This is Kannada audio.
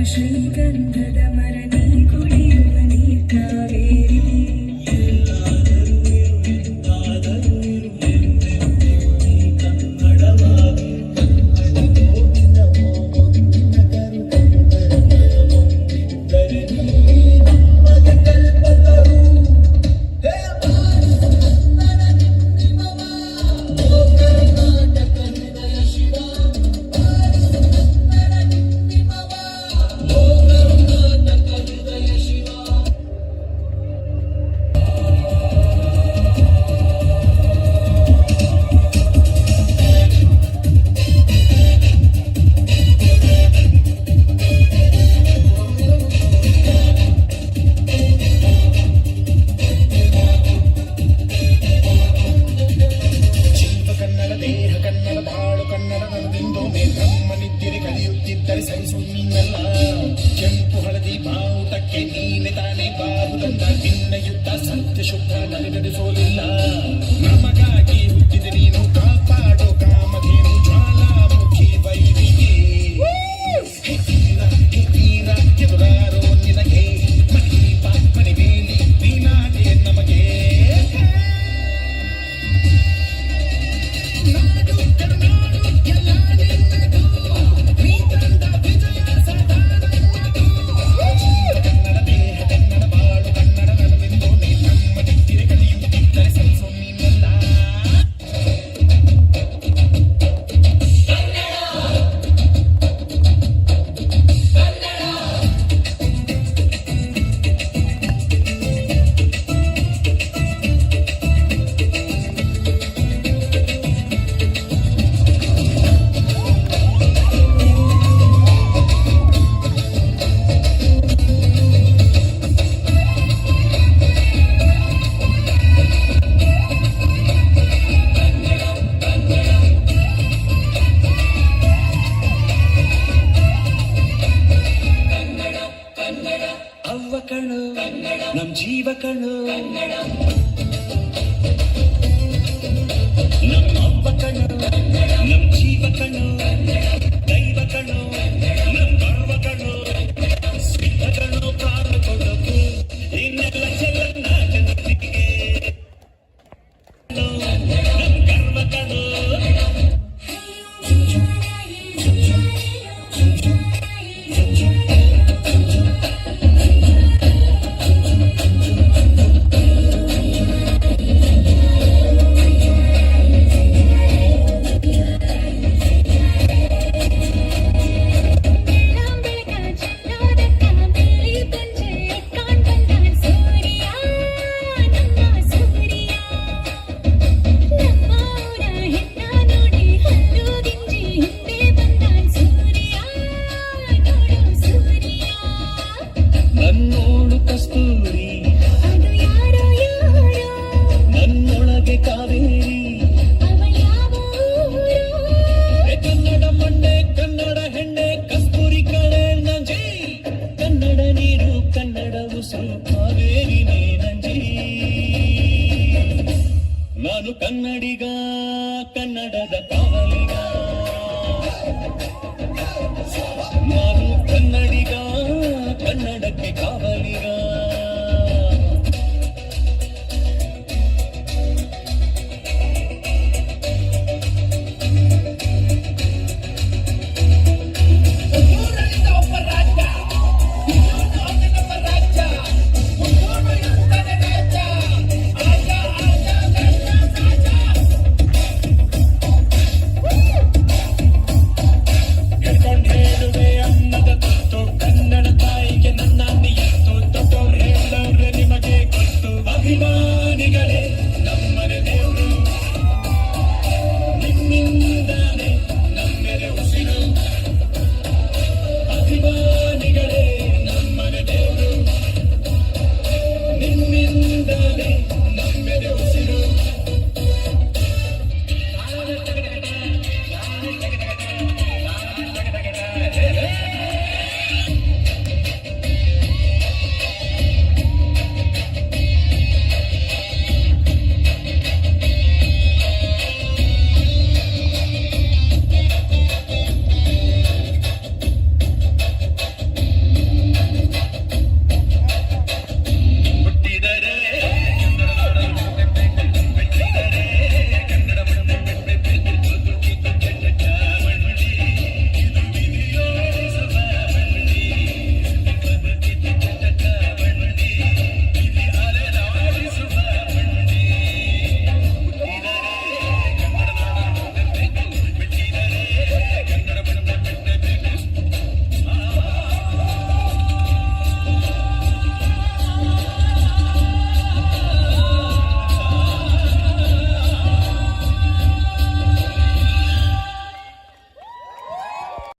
ಶ್ರೀಗಂಧದ ಮರಣಿ ಕುಡಿಯುವ ನೀರ್ ಕಾವೇರಿ ಕೆಂಪು ಹಳದಿ ಬಾವುಟಕ್ಕೆ ನೀನೆ ತಾನೇ ಬಾವುಟಂತ ನಿನ್ನ ಯುದ್ಧ ಸತ್ಯ ಶುದ್ಧ ನನಗದೆ ಸೋಲಿಲ್ಲ ನಮಗಾಗಿ ಹುಟ್ಟಿದೆ ನೀನು ಕಾಪಾಡೋ ಕಾಮಧೇನು ಜ್ವಾಲಾಮುಖಿ ವೈರಿಗೆ ಹೆತ್ತೀರ ಎದುರಾರೋ ನಿನಗೆ ಮಣಿದೀಪ ಮಣಿಬೇಲಿ ನೀನಾಗೆ ನಮಗೆ ನಾಡು ಕರುನಾಡು ಎಲ್ಲ ನಿನ್ನದು ನೀ ತಂದ ವಿಜಯ ಸದಾ ನಮ್ ಜೀವ ಕಣು ನಮ್ಮ ಅವ್ವ ಕಣು ನಮ್ ಜೀವ ಕಣು ದೈವ ಕಣು ನಮ್ ಗರ್ವ ಕಣು ಸಿದ್ಧ ಕಣು ಪ್ರಾಣ ಕೊಡಕು ಇನ್ನೆಲ್ಲ ಚೆನ್ನ ಜನತೆಗೆ ನಮ್ ಗರ್ವ ಕಣು ನನ್ನೋಳು ಕಸ್ತೂರಿ ಅದು ಯಾರೋ ಯಾರೋ ನನ್ನೊಳಗೆ ಕಾವೇರಿ ಕನ್ನಡ ಮಣ್ಣೆ ಕನ್ನಡ ಹೆಣ್ಣೆ ಕಸ್ತೂರಿ ಕಳೆ ನಂಜಿ ಕನ್ನಡ ನೀರು ಕನ್ನಡ ಉಸಿರು ಕಾವೇರಿನೇ ನಂಜಿ ನಾನು ಕನ್ನಡಿಗ ಕನ್ನಡದ ಕಾವಲಿಗ ನಾನು ಕನ್ನಡಿಗ ಕನ್ನಡಕ್ಕೆ